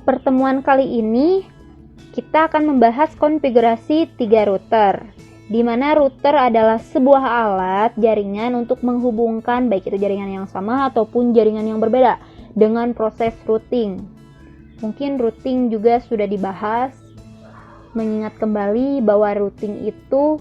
pertemuan kali ini kita akan membahas konfigurasi 3 router, di mana router adalah sebuah alat jaringan untuk menghubungkan baik itu jaringan yang sama ataupun jaringan yang berbeda dengan proses routing. Mungkin routing juga sudah dibahas, mengingat kembali bahwa routing itu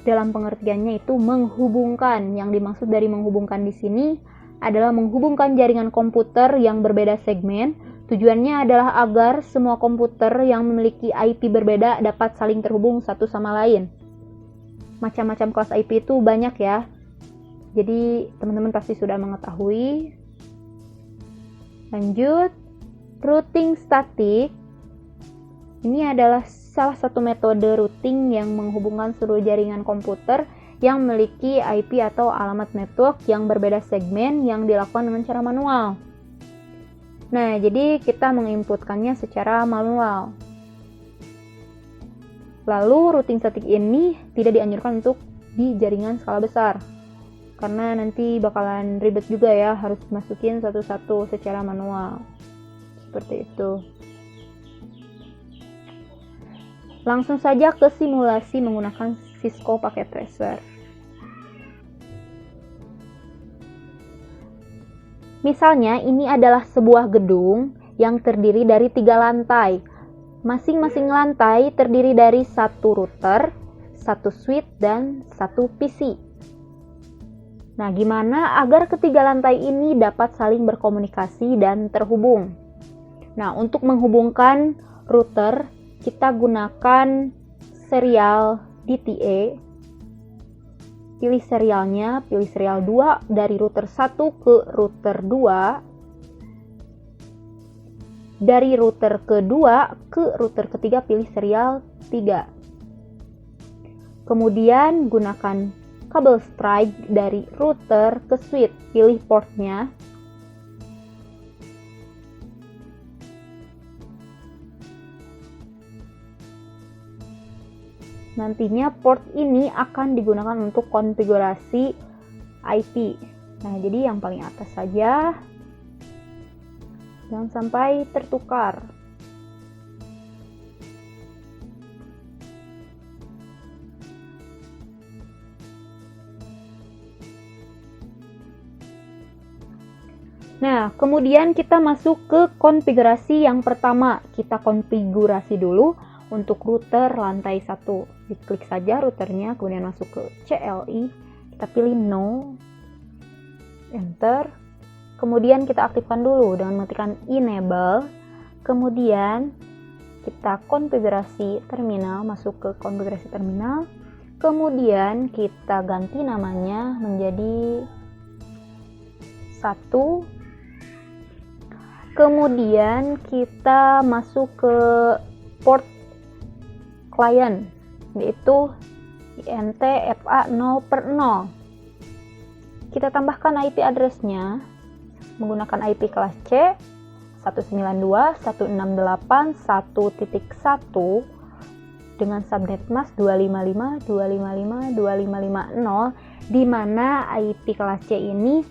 dalam pengertiannya itu menghubungkan. Yang dimaksud dari menghubungkan di sini adalah menghubungkan jaringan komputer yang berbeda segmen. Tujuannya adalah agar semua komputer yang memiliki IP berbeda dapat saling terhubung satu sama lain. Macam-macam kelas IP itu banyak ya. Jadi teman-teman pasti sudah mengetahui. Lanjut, routing statik. Ini adalah salah satu metode routing yang menghubungkan seluruh jaringan komputer yang memiliki IP atau alamat network yang berbeda segmen yang dilakukan dengan cara manual. Nah, jadi kita menginputkannya secara manual. Lalu routing statik ini tidak dianjurkan untuk di jaringan skala besar, karena nanti bakalan ribet juga ya, harus masukin satu-satu secara manual. Seperti itu. Langsung saja ke simulasi menggunakan Cisco Packet Tracer. Misalnya ini adalah sebuah gedung yang terdiri dari 3 lantai. Masing-masing lantai terdiri dari 1 router, 1 switch, dan 1 PC. Nah, gimana agar ketiga lantai ini dapat saling berkomunikasi dan terhubung? Nah, untuk menghubungkan router, kita gunakan serial DTA. Pilih serialnya, pilih serial 2 dari router 1 ke router 2. Dari router kedua ke router ketiga pilih serial 3. Kemudian gunakan kabel strike dari router ke switch, pilih portnya. Nantinya port ini akan digunakan untuk konfigurasi IP. Nah, jadi yang paling atas saja. Jangan sampai tertukar. Nah, kemudian kita masuk ke konfigurasi yang pertama. Kita konfigurasi dulu untuk router lantai 1. Diklik saja routernya, kemudian masuk ke CLI, kita pilih no, enter, kemudian kita aktifkan dulu dengan mengaktifkan enable, kemudian kita konfigurasi terminal, masuk ke konfigurasi terminal, kemudian kita ganti namanya menjadi 1, kemudian kita masuk ke port client, yaitu INT FA 0/0. Kita tambahkan IP address-nya menggunakan IP kelas C 192.168.1.1 dengan subnet mask 255.255.255.0, di mana IP kelas C ini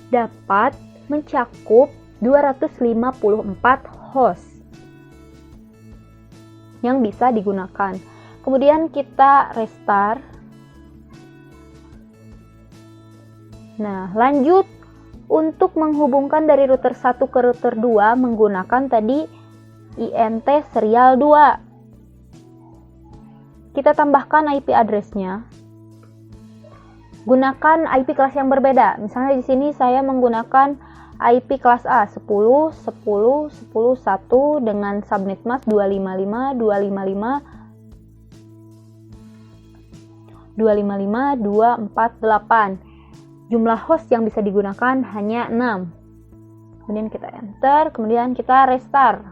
dapat mencakup 254 host yang bisa digunakan. Kemudian kita restart. Nah, lanjut untuk menghubungkan dari router 1 ke router 2 menggunakan tadi INT serial 2. Kita tambahkan IP address-nya. Gunakan IP kelas yang berbeda. Misalnya di sini saya menggunakan IP kelas A 10.10.10.1 dengan subnet mask 255.255.255.248. Jumlah host yang bisa digunakan hanya 6. Kemudian kita enter, kemudian kita restart.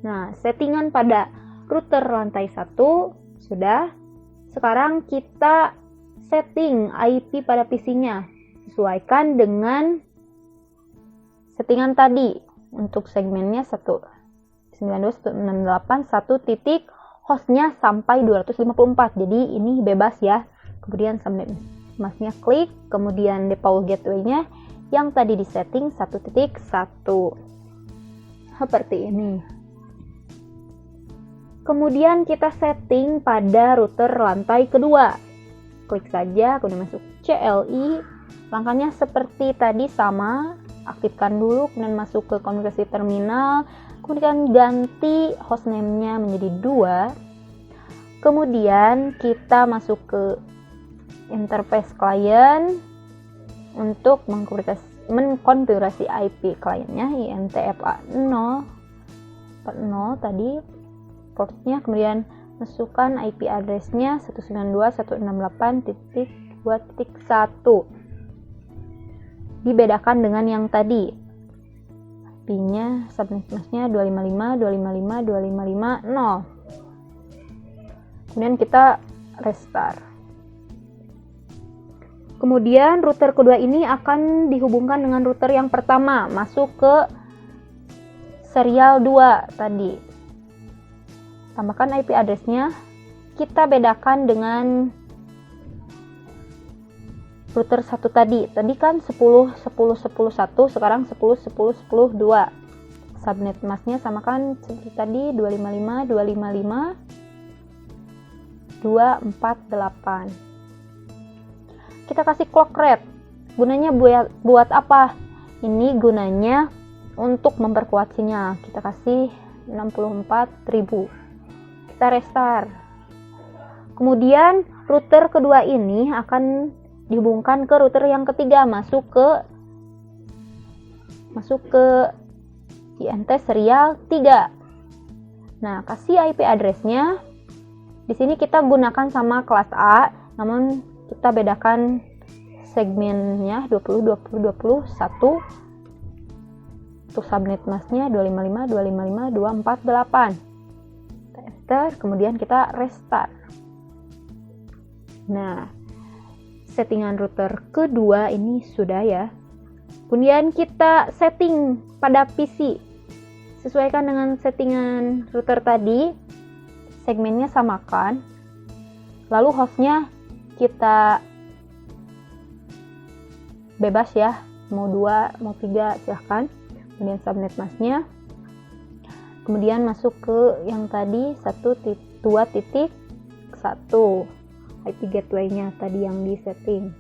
Nah, settingan pada router lantai 1 sudah. Sekarang kita setting IP pada PC-nya. Sesuaikan dengan settingan tadi. Untuk segmennya 192.168.1 titik, hostnya sampai 254. Jadi ini bebas ya. Kemudian subnet masknya klik, kemudian default gateway-nya yang tadi disetting 1.1. seperti ini. Kemudian kita setting pada router lantai kedua. Klik saja, kemudian masuk CLI. Langkahnya seperti tadi sama, aktifkan dulu, kemudian masuk ke konfigurasi terminal, kemudian ganti hostname-nya menjadi 2. Kemudian kita masuk ke interface client untuk mengkonfigurasi IP kliennya INTFA0 tadi portnya, kemudian masukkan IP address-nya 192.168.2.1. Dibedakan dengan yang tadi. IP-nya subnet mask-nya 255.255.255.0. Kemudian kita restart. Kemudian router kedua ini akan dihubungkan dengan router yang pertama, masuk ke serial 2 tadi. Tambahkan IP address-nya, kita bedakan dengan router 1 tadi. Tadi kan 10.10.10.1, sekarang 10.10.10.10.2. Subnet mask-nya samakan seperti tadi 255.255.248. Kita kasih clock rate. Gunanya buat apa? Ini gunanya untuk memperkuat sinyal. Kita kasih 64.000. Kita restart. Kemudian router kedua ini akan dihubungkan ke router yang ketiga, masuk ke INT serial 3. Nah, kasih IP address-nya. Di sini kita gunakan sama kelas A, namun kita bedakan segmennya 20.20.21. Untuk subnet mask-nya 255.255.248. Kita enter, kemudian kita restart. Nah, settingan router kedua ini sudah ya. Kemudian kita setting pada PC. Sesuaikan dengan settingan router tadi. Segmennya samakan. Lalu hostnya kita bebas ya, mau 2, mau 3 silahkan. Kemudian subnet mask-nya, kemudian masuk ke yang tadi 1.2.1 IP gateway-nya tadi yang di setting.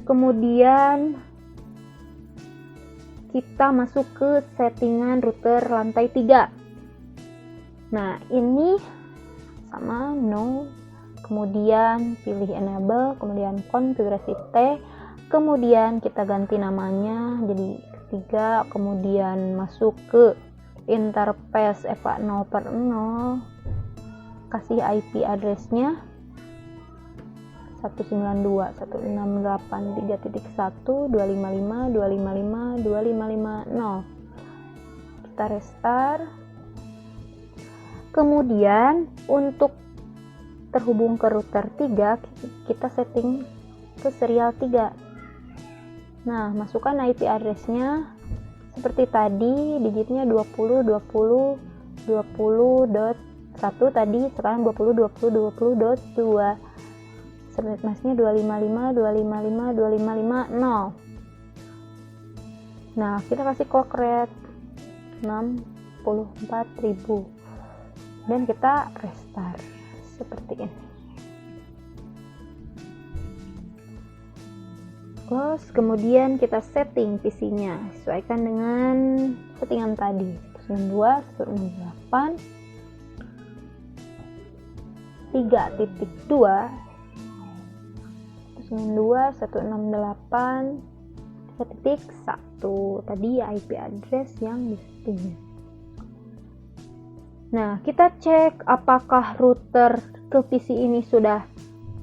Kemudian kita masuk ke settingan router lantai 3. Nah, ini sama no, kemudian pilih enable, kemudian konfigurasi T, kemudian kita ganti namanya jadi ketiga, kemudian masuk ke interface EVA 0/0, kasih IP address-nya 192.168.3.1.255.255.255.0. Kita restart. Kemudian untuk terhubung ke router 3, kita setting ke serial 3. Nah, masukkan IP address-nya seperti tadi, digitnya 20.20.20.1 tadi, sekarang 20.20.20.2. Subnet mask-nya 255.255.255.0. Nah, kita kasih clock rate 64.000. Dan kita restart seperti ini. Close, kemudian kita setting PC-nya sesuaikan dengan settingan tadi 192.168 3.2 192.168 3.1 tadi IP address yang di setting. Nah, kita cek apakah router ke PC ini sudah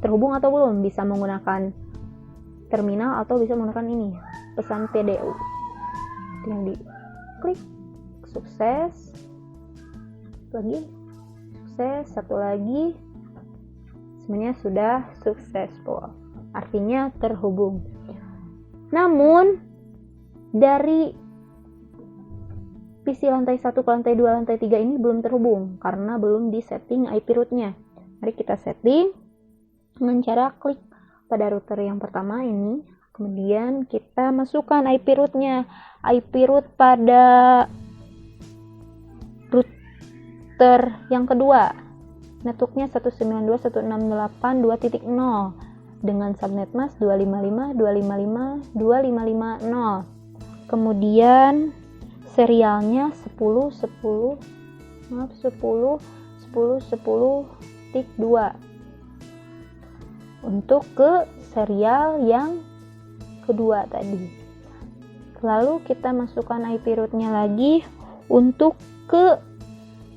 terhubung atau belum, bisa menggunakan terminal atau bisa menggunakan ini, pesan PDU. Tinggal diklik, sukses. Lagi, sukses, satu lagi. Semuanya sudah successful. Artinya terhubung. Namun, dari PC lantai 1 ke lantai 2, lantai 3 ini belum terhubung karena belum disetting IP root-nya. Mari kita setting dengan cara klik pada router yang pertama ini, Kemudian kita masukkan IP root-nya. IP root pada router yang kedua. Networknya 192.168.2.0 dengan subnet mask 255.255.255.0. Kemudian serialnya 10.10.10.10.10.2 untuk ke serial yang kedua tadi. Lalu kita masukkan IP root-nya lagi untuk ke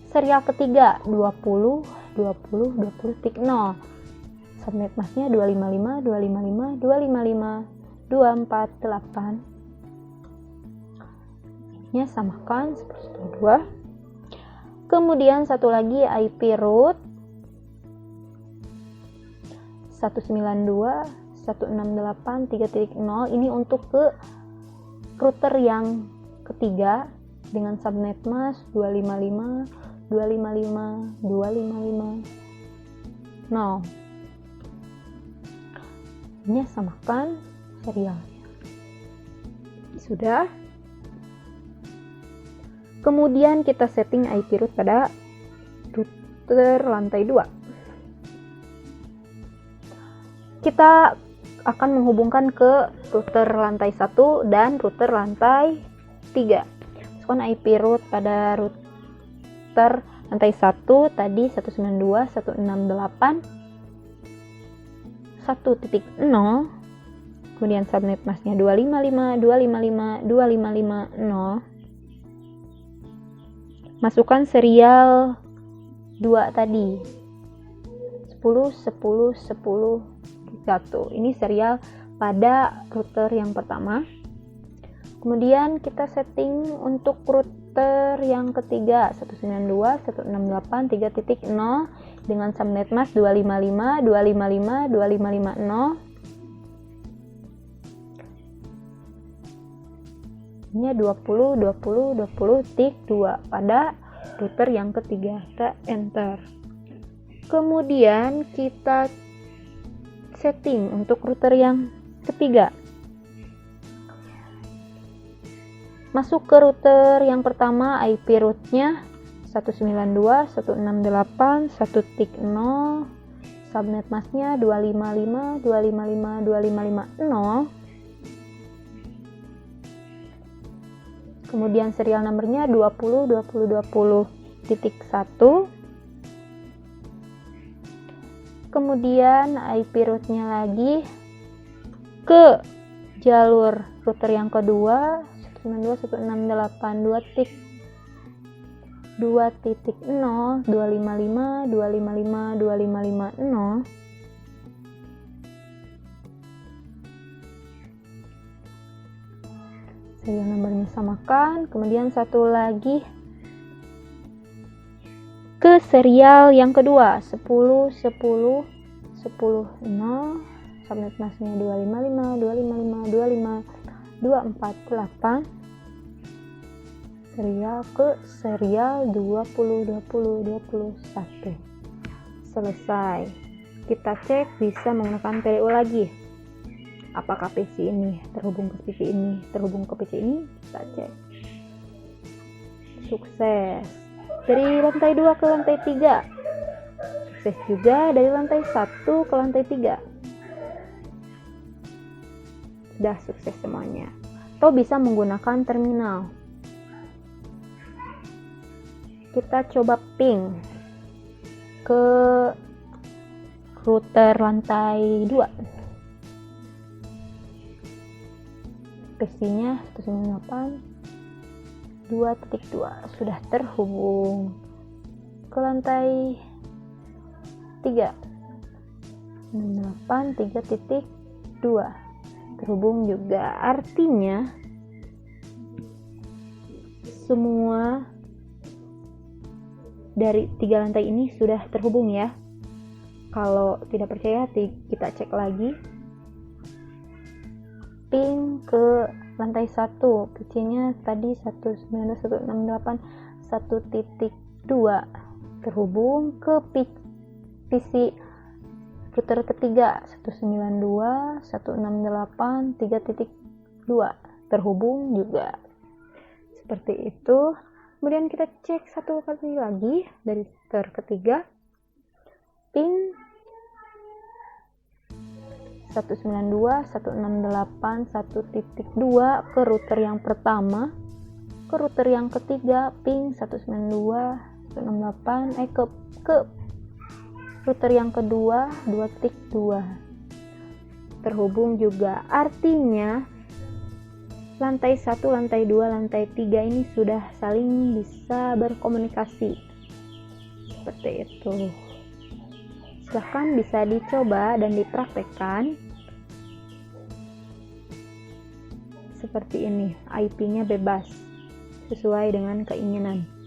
serial ketiga 20.20.20.0. Subnet masknya 255.255.255.248. Nya samakan 10.2. Kemudian satu lagi IP root 192.168.3.0. Ini untuk ke router yang ketiga dengan subnet mask 255.255.255.0. Ini samakan serialnya. Sudah. Kemudian kita setting IP root pada router lantai 2. Kita akan menghubungkan ke router lantai 1 dan router lantai 3. Masukkan IP root pada router lantai 1 tadi 192.168.1.0. Kemudian subnet masknya 255.255.255.0. Masukkan serial 2 tadi 10.10.10.1. Ini serial pada router yang pertama. Kemudian kita setting untuk router yang ketiga 192.168.3.0 dengan subnet mask 255.255.255.0. Ini 20.20.20.2 pada router yang ketiga. Kita enter. Kemudian kita setting untuk router yang ketiga. Masuk ke router yang pertama, IP root-nya 192.168.1.0, subnet masknya 255.255.255.0. Kemudian serial numbernya 20.20.20.1. Kemudian IP root-nya lagi ke jalur router yang kedua 192.168.2.0, 255.255.255.0. Serial nomornya samakan. Kemudian satu lagi ke serial yang kedua 10.10.10.0, subnet masknya 255.255.255.248. serial ke serial 20.20.21. Selesai. Kita cek bisa menggunakan PDU lagi. Apakah PC ini terhubung ke PC ini, terhubung ke PC ini? Kita cek. Sukses. Dari lantai 2 ke lantai 3. Sukses juga dari lantai 1 ke lantai 3. Sudah sukses semuanya. Atau bisa menggunakan terminal. Kita coba ping ke router lantai 2. PC-nya 198.2.2 sudah terhubung ke lantai 3. 198.3.2 terhubung juga. Artinya semua dari 3 lantai ini sudah terhubung ya. Kalau tidak percaya kita cek lagi. Ping ke lantai 1, PC-nya tadi 192.168.1.2 terhubung ke PC router ketiga 192.168.3.2 terhubung juga. Seperti itu. Kemudian kita cek satu kali lagi dari router ketiga, pin 192.168.1.2 ke router yang pertama, ke router yang ketiga pin 192.168 ke router yang kedua 2.2 terhubung juga. Artinya lantai 1, lantai 2, lantai 3 ini sudah saling bisa berkomunikasi. Seperti itu. Silahkan bisa dicoba dan dipraktekkan. Seperti ini, IP-nya bebas sesuai dengan keinginan.